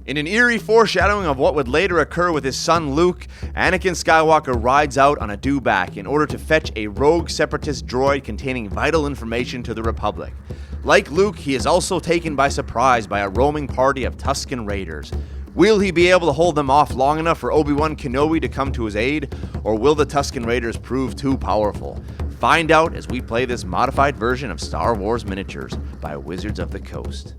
In an eerie foreshadowing of what would later occur with his son Luke, Anakin Skywalker rides out on a Dewback in order to fetch a rogue Separatist droid containing vital information to the Republic. Like Luke, he is also taken by surprise by a roaming party of Tuskan Raiders. Will he be able to hold them off long enough for Obi-Wan Kenobi to come to his aid, or will the Tuskan Raiders prove too powerful? Find out as we play this modified version of Star Wars Miniatures by Wizards of the Coast.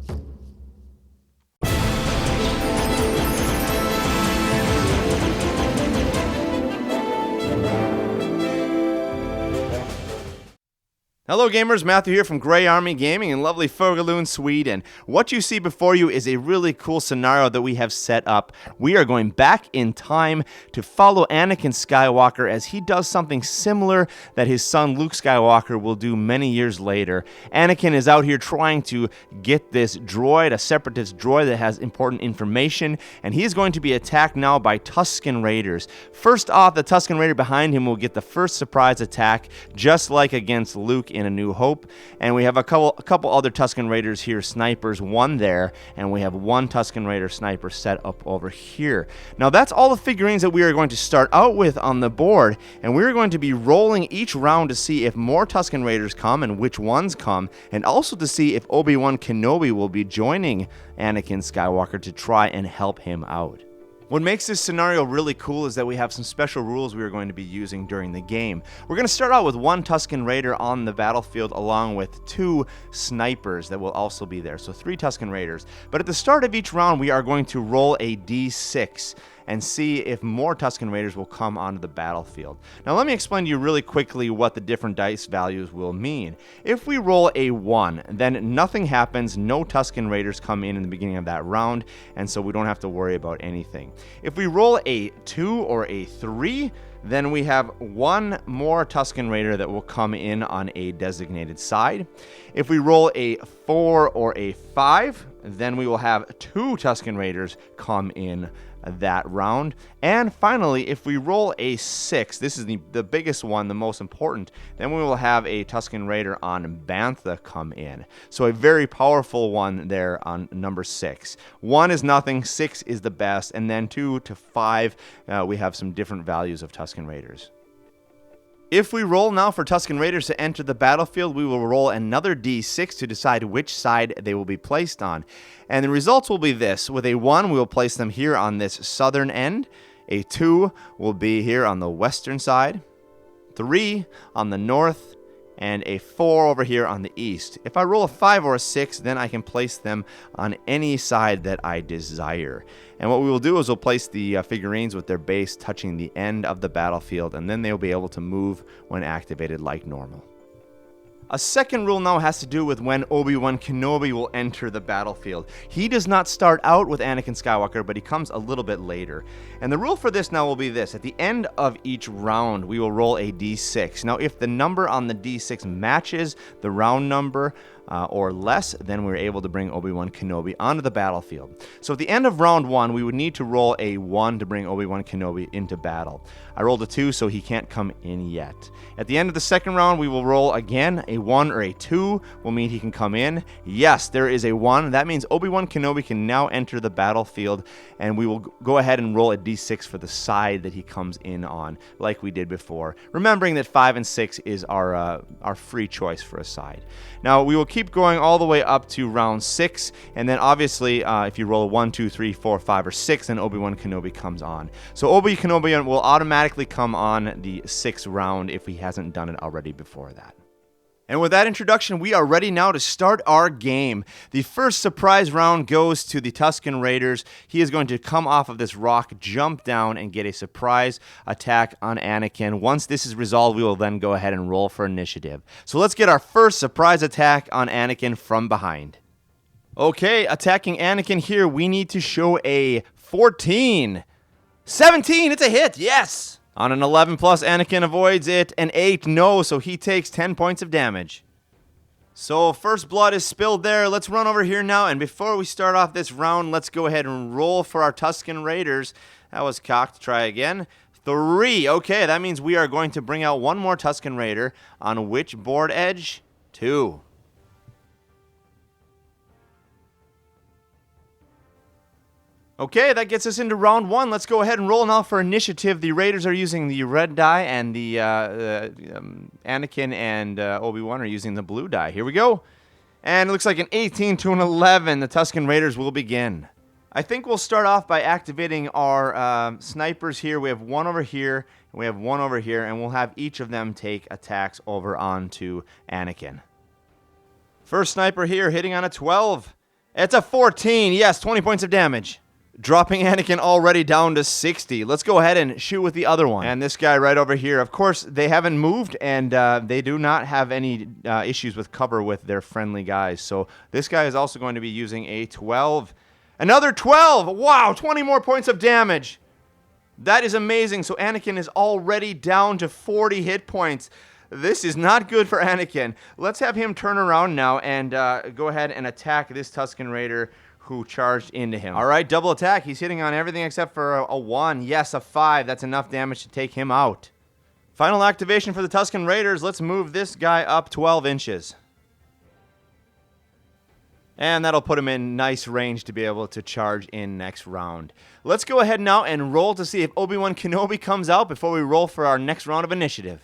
Hello gamers, Matthew here from Grey Army Gaming in lovely Fågelund, Sweden. What you see before you is a really cool scenario that we have set up. We are going back in time to follow Anakin Skywalker as he does something similar that his son Luke Skywalker will do many years later. Anakin is out here trying to get this droid, a Separatist droid that has important information, and he is going to be attacked now by Tuskan Raiders. First off, the Tuskan Raider behind him will get the first surprise attack, just like against Luke in A New Hope, and we have a couple other Tuskan Raiders here, snipers, one there, and we have one Tuskan Raider sniper set up over here. Now that's all the figurines that we are going to start out with on the board, and we're going to be rolling each round to see if more Tuskan Raiders come and which ones come, and also to see if Obi-Wan Kenobi will be joining Anakin Skywalker to try and help him out. What makes this scenario really cool is that we have some special rules we are going to be using during the game. We're going to start out with one Tuskan Raider on the battlefield along with two snipers that will also be there. So 3 Tuskan Raiders. But at the start of each round, we are going to roll a d6 and see if more Tuskan Raiders will come onto the battlefield. Now let me explain to you really quickly what the different dice values will mean. If we roll a 1, then nothing happens, no Tuskan Raiders come in the beginning of that round, and so we don't have to worry about anything. If we roll a 2 or a 3, then we have one more Tuskan Raider that will come in on a designated side. If we roll a 4 or a 5, then we will have 2 Tuskan Raiders come in that round. And finally, if we roll a 6, this is the biggest one, the most important, then we will have a Tuskan Raider on Bantha come in. So a very powerful one there on number 6. 1 is nothing, 6 is the best, and then 2 to 5, we have some different values of Tuskan Raiders. If we roll now for Tuskan Raiders to enter the battlefield, we will roll another d6 to decide which side they will be placed on. And the results will be this. With a 1, we will place them here on this southern end. A 2 will be here on the western side. 3 on the north. And a 4 over here on the east. If I roll a 5 or a 6, then I can place them on any side that I desire. And what we will do is we'll place the figurines with their base touching the end of the battlefield, and then they'll be able to move when activated like normal. A second rule now has to do with when Obi-Wan Kenobi will enter the battlefield. He does not start out with Anakin Skywalker, but he comes a little bit later. And the rule for this now will be this. At the end of each round, we will roll a d6. Now, if the number on the d6 matches the round number or less, then we're able to bring Obi-Wan Kenobi onto the battlefield. So at the end of round 1, we would need to roll a 1 to bring Obi-Wan Kenobi into battle. I rolled a 2, so he can't come in yet. At the end of the second round, we will roll again. A 1 or a 2 will mean he can come in. Yes, there is a 1. That means Obi-Wan Kenobi can now enter the battlefield, and we will go ahead and roll a d6 for the side that he comes in on, like we did before. Remembering that 5 and 6 is our free choice for a side. Now, we will keep going all the way up to round 6, and then obviously, if you roll a 1, 2, 3, 4, 5, or 6, then Obi-Wan Kenobi comes on. So Obi-Wan Kenobi will automatically come on the 6th round if he hasn't done it already before that. And with that introduction, we are ready now to start our game. The first surprise round goes to the Tuskan Raiders. He is going to come off of this rock, jump down, and get a surprise attack on Anakin. Once this is resolved, we will then go ahead and roll for initiative. So let's get our first surprise attack on Anakin from behind. Okay, attacking Anakin here, we need to show a 14. 17, it's a hit, yes! On an 11 plus, Anakin avoids it. An 8, no, so he takes 10 points of damage. So first blood is spilled there. Let's run over here now, and before we start off this round, let's go ahead and roll for our Tuskan Raiders. That was cocked. Try again. 3. Okay, that means we are going to bring out one more Tuskan Raider. On which board edge? 2. Okay, that gets us into round 1. Let's go ahead and roll now for initiative. The Raiders are using the red die, and the Anakin and Obi-Wan are using the blue die. Here we go. And it looks like an 18 to an 11. The Tusken Raiders will begin. I think we'll start off by activating our snipers here. We have one over here, and we have one over here, and we'll have each of them take attacks over onto Anakin. First sniper here, hitting on a 12. It's a 14. Yes, 20 points of damage. Dropping Anakin already down to 60. Let's go ahead and shoot with the other one. And this guy right over here. Of course, they haven't moved, and they do not have any issues with cover with their friendly guys. So this guy is also going to be using a 12. Another 12! Wow, 20 more points of damage. That is amazing. So Anakin is already down to 40 hit points. This is not good for Anakin. Let's have him turn around now and go ahead and attack this Tusken Raider who charged into him. All right, double attack. He's hitting on everything except for a 1. Yes, a 5. That's enough damage to take him out. Final activation for the Tusken Raiders. Let's move this guy up 12 inches. And that'll put him in nice range to be able to charge in next round. Let's go ahead now and roll to see if Obi-Wan Kenobi comes out before we roll for our next round of initiative.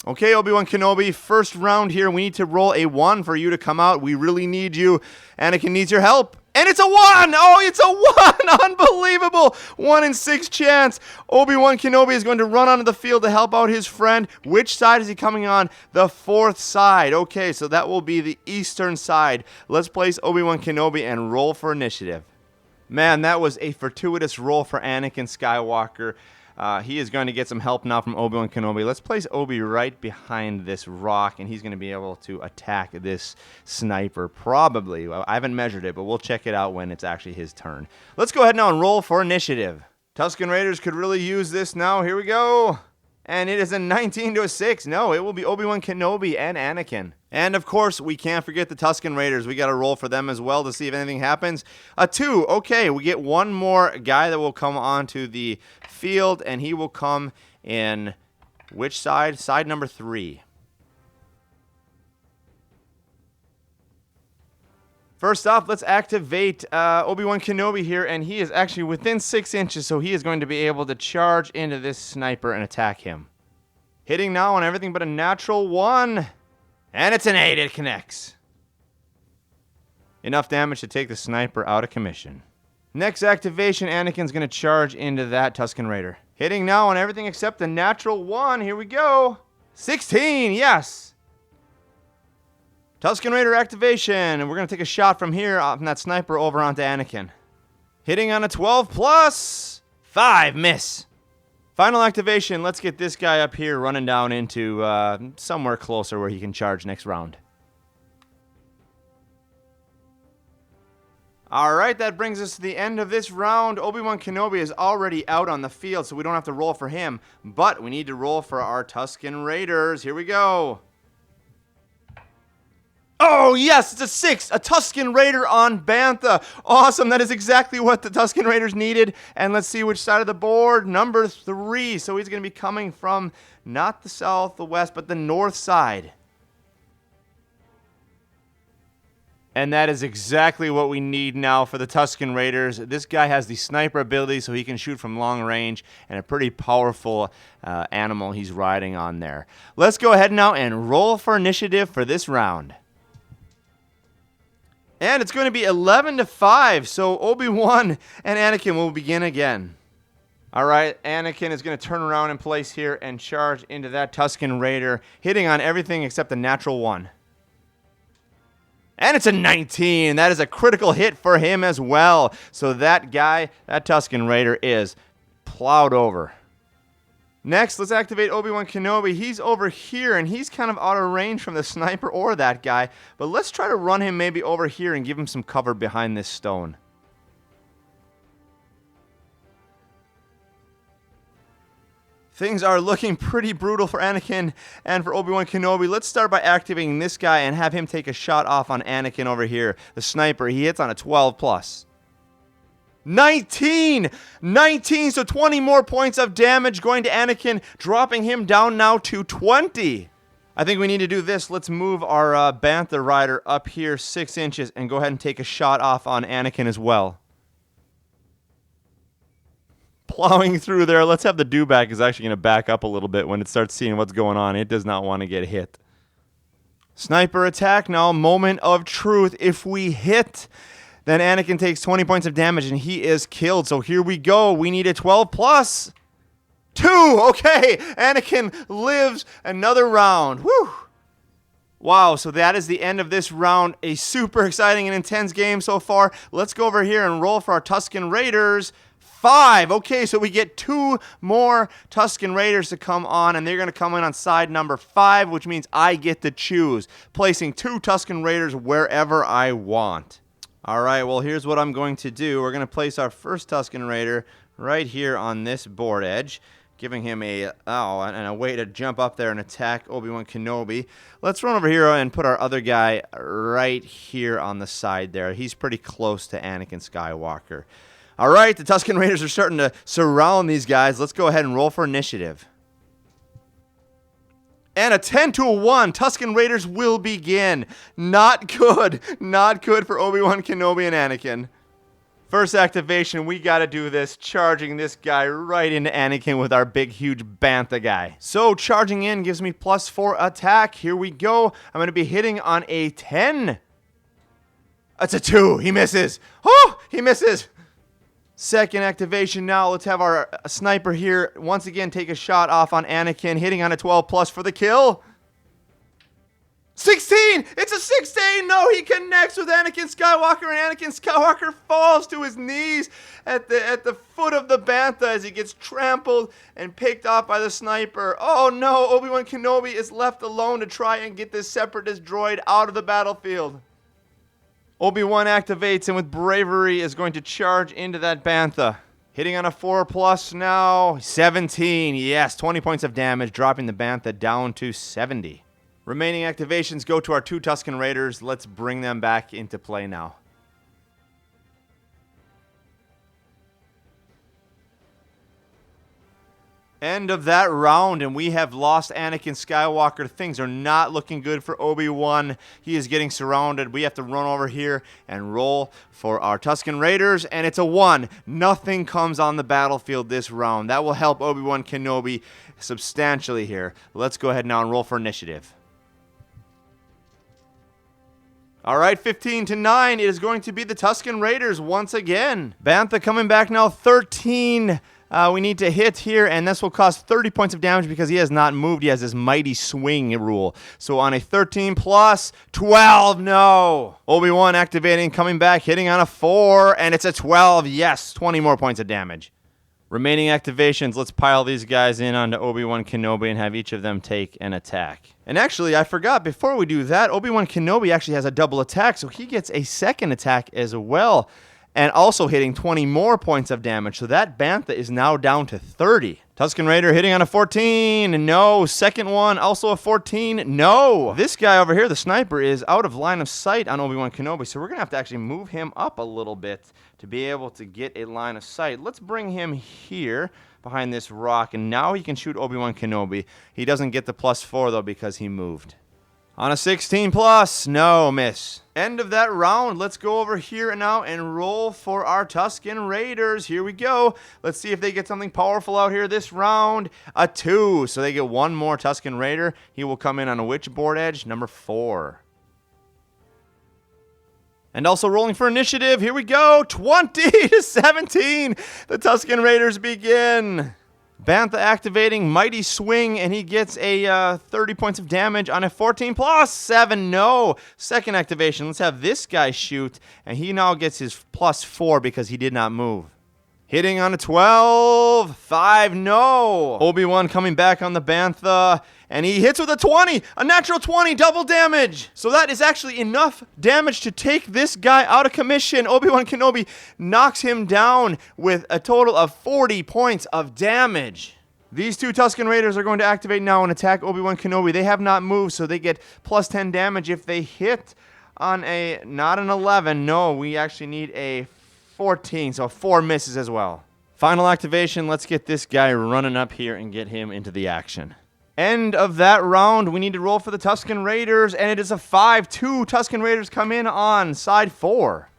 Okay, Obi-Wan Kenobi, first round here. We need to roll a 1 for you to come out. We really need you. Anakin needs your help. And it's a 1! Oh, it's a 1! Unbelievable! 1 in 6 chance. Obi-Wan Kenobi is going to run onto the field to help out his friend. Which side is he coming on? The 4th side. Okay, so that will be the eastern side. Let's place Obi-Wan Kenobi and roll for initiative. Man, that was a fortuitous roll for Anakin Skywalker. He is going to get some help now from Obi-Wan Kenobi. Let's place Obi right behind this rock, and he's going to be able to attack this sniper, probably. Well, I haven't measured it, but we'll check it out when it's actually his turn. Let's go ahead now and roll for initiative. Tusken Raiders could really use this now. Here we go. And it is a 19 to a 6. No, it will be Obi-Wan Kenobi and Anakin. And, of course, we can't forget the Tusken Raiders. We got to roll for them as well to see if anything happens. A 2. Okay, we get one more guy that will come onto the field, and he will come in which side? Side number 3. First off, let's activate Obi-Wan Kenobi here, and he is actually within 6 inches, so he is going to be able to charge into this sniper and attack him. Hitting now on everything but a natural 1. And it's an 8. It connects. Enough damage to take the sniper out of commission. Next activation, Anakin's going to charge into that Tusken Raider. Hitting now on everything except the natural 1. Here we go. 16, yes. Tusken Raider activation, and we're going to take a shot from here from that sniper over onto Anakin. Hitting on a 12 plus 5, miss. Final activation, let's get this guy up here running down into somewhere closer where he can charge next round. Alright, that brings us to the end of this round. Obi-Wan Kenobi is already out on the field, so we don't have to roll for him. But we need to roll for our Tusken Raiders. Here we go. Oh, yes, it's a 6. A Tusken Raider on Bantha. Awesome. That is exactly what the Tusken Raiders needed. And let's see which side of the board. Number 3. So he's going to be coming from not the south, the west, but the north side. And that is exactly what we need now for the Tusken Raiders. This guy has the sniper ability, so he can shoot from long range, and a pretty powerful animal he's riding on there. Let's go ahead now and roll for initiative for this round. And it's going to be 11 to 5, so Obi-Wan and Anakin will begin again. All right, Anakin is going to turn around in place here and charge into that Tusken Raider, hitting on everything except the natural 1. And it's a 19. That is a critical hit for him as well. So that guy, that Tusken Raider, is plowed over. Next, let's activate Obi-Wan Kenobi. He's over here, and he's kind of out of range from the sniper or that guy. But let's try to run him maybe over here and give him some cover behind this stone. Things are looking pretty brutal for Anakin and for Obi-Wan Kenobi. Let's start by activating this guy and have him take a shot off on Anakin over here. The sniper, he hits on a 12 plus. 19! 19, so 20 more points of damage going to Anakin, dropping him down now to 20. I think we need to do this. Let's move our Bantha Rider up here 6 inches and go ahead and take a shot off on Anakin as well. plowing through there. Let's have the Dewback is actually going to back up a little bit when it starts seeing what's going on. It does not want to get hit. Sniper attack now. Moment of truth. If we hit, then Anakin takes 20 points of damage and he is killed. So here we go. We need a 12 plus. 2. Okay. Anakin lives another round. Whew. Wow, so that is the end of this round. A super exciting and intense game so far. Let's go over here and roll for our Tuskan Raiders. 5. Okay, so we get 2 more Tuskan Raiders to come on, and they're going to come in on side number 5, which means I get to choose, placing 2 Tuskan Raiders wherever I want. All right, well, here's what I'm going to do. We're going to place our first Tuskan Raider right here on this board edge, giving him a way to jump up there and attack Obi-Wan Kenobi. Let's run over here and put our other guy right here on the side there. He's pretty close to Anakin Skywalker. All right, the Tuskan Raiders are starting to surround these guys. Let's go ahead and roll for initiative. And a 10 to a 1. Tuskan Raiders will begin. Not good. Not good for Obi-Wan Kenobi and Anakin. First activation, we got to do this, charging this guy right into Anakin with our big, huge Bantha guy. So charging in gives me +4 attack. Here we go. I'm going to be hitting on a 10. That's a 2. He misses. Oh, he misses. Second activation now. Let's have our sniper here once again take a shot off on Anakin, hitting on a 12 plus for the kill. 16! It's a 16! No, he connects with Anakin Skywalker, and Anakin Skywalker falls to his knees at the foot of the Bantha as he gets trampled and picked off by the sniper. Oh no, Obi-Wan Kenobi is left alone to try and get this Separatist droid out of the battlefield. Obi-Wan activates and with bravery is going to charge into that Bantha. Hitting on a 4 plus now. 17, yes, 20 points of damage, dropping the Bantha down to 70. Remaining activations go to our 2 Tuskan Raiders. Let's bring them back into play now. End of that round, and we have lost Anakin Skywalker. Things are not looking good for Obi-Wan. He is getting surrounded. We have to run over here and roll for our Tuskan Raiders, and it's a 1. Nothing comes on the battlefield this round. That will help Obi-Wan Kenobi substantially here. Let's go ahead now and roll for initiative. All right, 15 to 9. It is going to be the Tuskan Raiders once again. Bantha coming back now, 13. We need to hit here, and this will cost 30 points of damage because he has not moved. He has this mighty swing rule. So on a 13 plus, 12, no. Obi-Wan activating, coming back, hitting on a 4, and it's a 12. Yes, 20 more points of damage. Remaining activations, let's pile these guys in onto Obi-Wan Kenobi and have each of them take an attack. And actually, I forgot, before we do that, Obi-Wan Kenobi actually has a double attack, so he gets a second attack as well. And also hitting 20 more points of damage. So that Bantha is now down to 30. Tuskan Raider hitting on a 14. No. Second one, also a 14. No. This guy over here, the sniper, is out of line of sight on Obi-Wan Kenobi. So we're going to have to actually move him up a little bit to be able to get a line of sight. Let's bring him here behind this rock. And now he can shoot Obi-Wan Kenobi. He doesn't get the +4, though, because he moved. On a 16 plus, no, miss. End of that round. Let's go over here now and roll for our Tuskan Raiders. Here we go. Let's see if they get something powerful out here this round. A 2, so they get 1 more Tuskan Raider. He will come in on a which board edge? Number 4. And also rolling for initiative. Here we go. 20 to 17. The Tuskan Raiders begin. Bantha activating, mighty swing, and he gets a 30 points of damage on a 14 plus 7. No. Second activation. Let's have this guy shoot, and he now gets his +4 because he did not move. Hitting on a 12. 5. No. Obi-Wan coming back on the Bantha, and he hits with a 20. A natural 20. Double damage. So that is actually enough damage to take this guy out of commission. Obi-Wan Kenobi knocks him down with a total of 40 points of damage. These 2 Tuskan Raiders are going to activate now and attack Obi-Wan Kenobi. They have not moved, so they get +10 damage if they hit on a, not an 11. No, we actually need a 14, so 4 misses as well. Final activation. Let's get this guy running up here and get him into the action. End of that round. We need to roll for the Tuskan Raiders, and it is a 5. 2 Tuskan Raiders come in on side 4.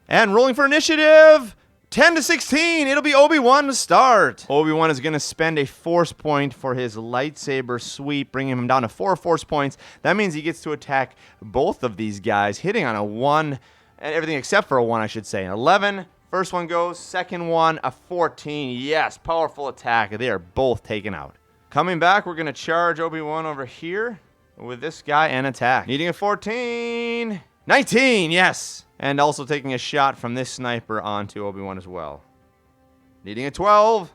And rolling for initiative. 10 to 16. It'll be Obi-Wan to start. Obi-Wan is going to spend a force point for his lightsaber sweep, bringing him down to 4 force points. That means he gets to attack both of these guys, hitting on a 1, and everything except for a 1, I should say. 11. First one goes. Second one, a 14. Yes, powerful attack. They are both taken out. Coming back, we're going to charge Obi-Wan over here with this guy and attack. Needing a 14. 19, yes. And also taking a shot from this sniper onto Obi-Wan as well. Needing a 12.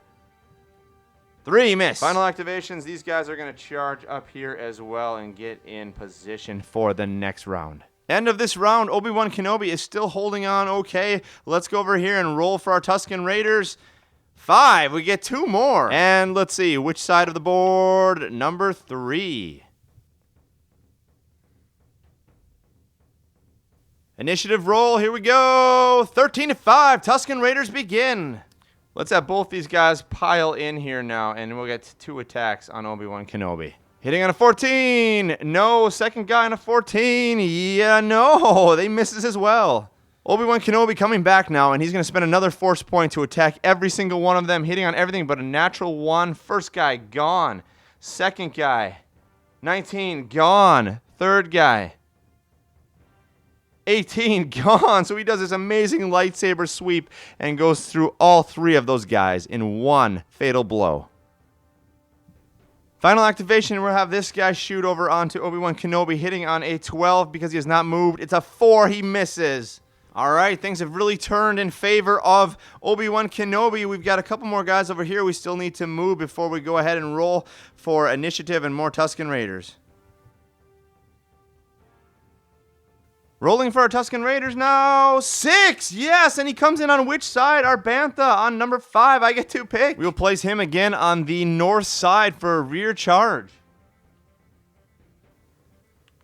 3, miss. Final activations. These guys are going to charge up here as well and get in position for the next round. End of this round. Obi-Wan Kenobi is still holding on okay. Let's go over here and roll for our Tusken Raiders. 5. We get 2 more. And let's see. Which side of the board? Number 3. Initiative roll, here we go. 13 to 5, Tusken Raiders begin. Let's have both these guys pile in here now, and we'll get 2 attacks on Obi-Wan Kenobi. Hitting on a 14. No, second guy on a 14. Yeah, no, they misses as well. Obi-Wan Kenobi coming back now, and he's going to spend another force point to attack every single one of them, hitting on everything but a natural 1. First guy, gone. Second guy, 19, gone. Third guy, 18, gone. So he does this amazing lightsaber sweep and goes through all 3 of those guys in 1 fatal blow. Final activation, we'll have this guy shoot over onto Obi-Wan Kenobi, hitting on a 12 because he has not moved. It's a 4, he misses. All right, things have really turned in favor of Obi-Wan Kenobi. We've got a couple more guys over here we still need to move before we go ahead and roll for initiative and more Tusken Raiders. Rolling for our Tusken Raiders now. 6, yes, and he comes in on which side? Our Bantha on number 5. I get to pick. We'll place him again on the north side for a rear charge.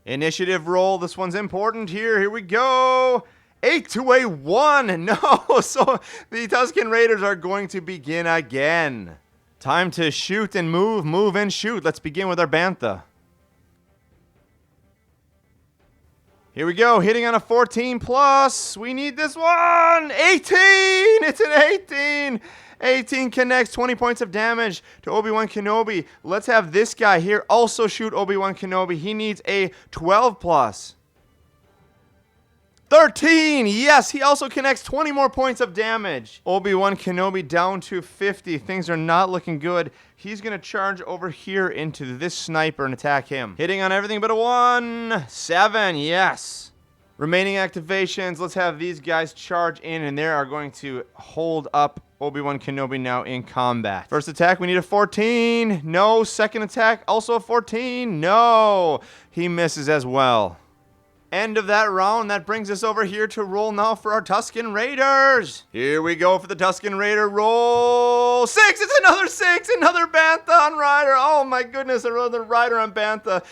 Initiative roll. This one's important here. Here we go. 8 to a 1. No, so the Tusken Raiders are going to begin again. Time to shoot and move, move and shoot. Let's begin with our Bantha. Here we go, hitting on a 14 plus. We need this one. 18! It's an 18! 18 connects, 20 points of damage to Obi-Wan Kenobi. Let's have this guy here also shoot Obi-Wan Kenobi. He needs a 12 plus. 13! Yes, he also connects 20 more points of damage. Obi-Wan Kenobi down to 50. Things are not looking good. He's going to charge over here into this sniper and attack him. Hitting on everything but a 1. 7, yes. Remaining activations. Let's have these guys charge in, and they are going to hold up Obi-Wan Kenobi now in combat. First attack, we need a 14. No. Second attack, also a 14. No. He misses as well. End of that round. That brings us over here to roll now for our Tusken Raiders. Here we go for the Tusken Raider roll. 6. It's another 6. Another Bantha on Rider. Oh my goodness, another Rider on Bantha.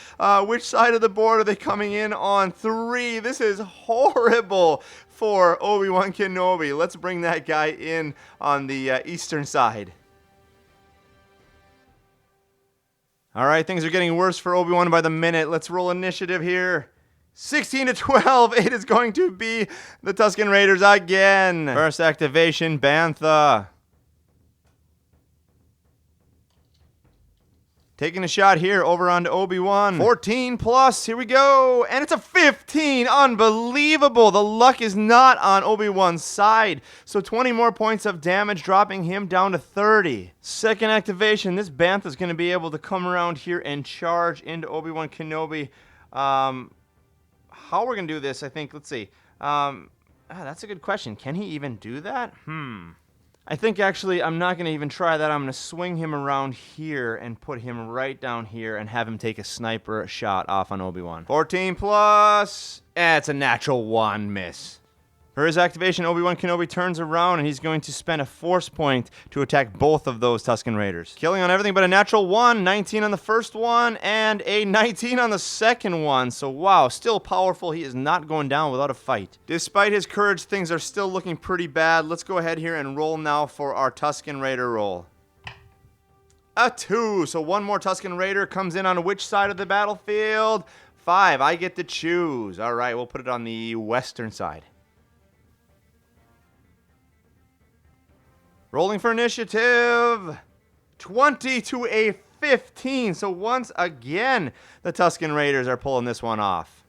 Which side of the board are they coming in on? 3. This is horrible for Obi-Wan Kenobi. Let's bring that guy in on the eastern side. All right, things are getting worse for Obi-Wan by the minute. Let's roll initiative here. 16 to 12, it is going to be the Tusken Raiders again. First activation, Bantha. Taking a shot here over onto Obi-Wan. 14 plus, here we go. And it's a 15, unbelievable. The luck is not on Obi-Wan's side. So 20 more points of damage, dropping him down to 30. Second activation, this Bantha is going to be able to come around here and charge into Obi-Wan Kenobi. How we're going to do this, I think, let's see. That's a good question. Can he even do that? I think, actually, I'm not going to even try that. I'm going to swing him around here and put him right down here and have him take a sniper shot off on Obi-Wan. 14 plus. It's a natural 1 miss. For his activation, Obi-Wan Kenobi turns around and he's going to spend a force point to attack both of those Tusken Raiders. Killing on everything but a natural 1, 19 on the first one, and a 19 on the second one. So wow, still powerful. He is not going down without a fight. Despite his courage, things are still looking pretty bad. Let's go ahead here and roll now for our Tusken Raider roll. A 2. So one more Tusken Raider comes in on which side of the battlefield? 5. I get to choose. All right, we'll put it on the western side. Rolling for initiative. 20 to a 15. So once again, the Tuskan Raiders are pulling this one off.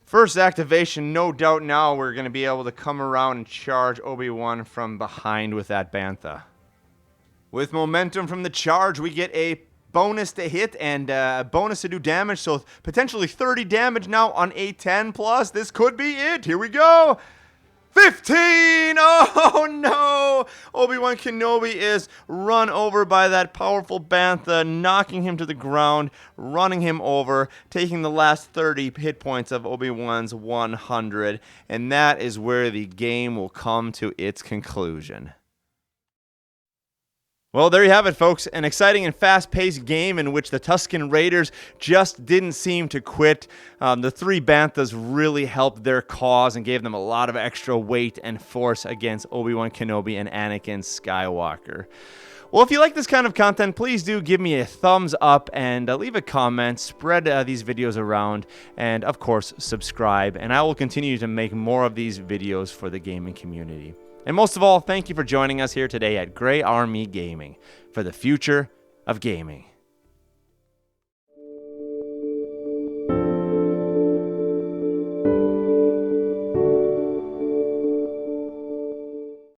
First activation, no doubt now we're going to be able to come around and charge Obi-Wan from behind with that Bantha. With momentum from the charge, we get a bonus to hit and a bonus to do damage, so potentially 30 damage now on a 10 plus. This could be it. Here we go. 15! Oh no! Obi-Wan Kenobi is run over by that powerful Bantha, knocking him to the ground, running him over, taking the last 30 hit points of Obi-Wan's 100, and that is where the game will come to its conclusion. Well, there you have it, folks. An exciting and fast-paced game in which the Tuskan Raiders just didn't seem to quit. The three Banthas really helped their cause and gave them a lot of extra weight and force against Obi-Wan Kenobi and Anakin Skywalker. Well, if you like this kind of content, please do give me a thumbs up and leave a comment, spread these videos around, and of course, subscribe. And I will continue to make more of these videos for the gaming community. And most of all, thank you for joining us here today at Gray Army Gaming for the future of gaming.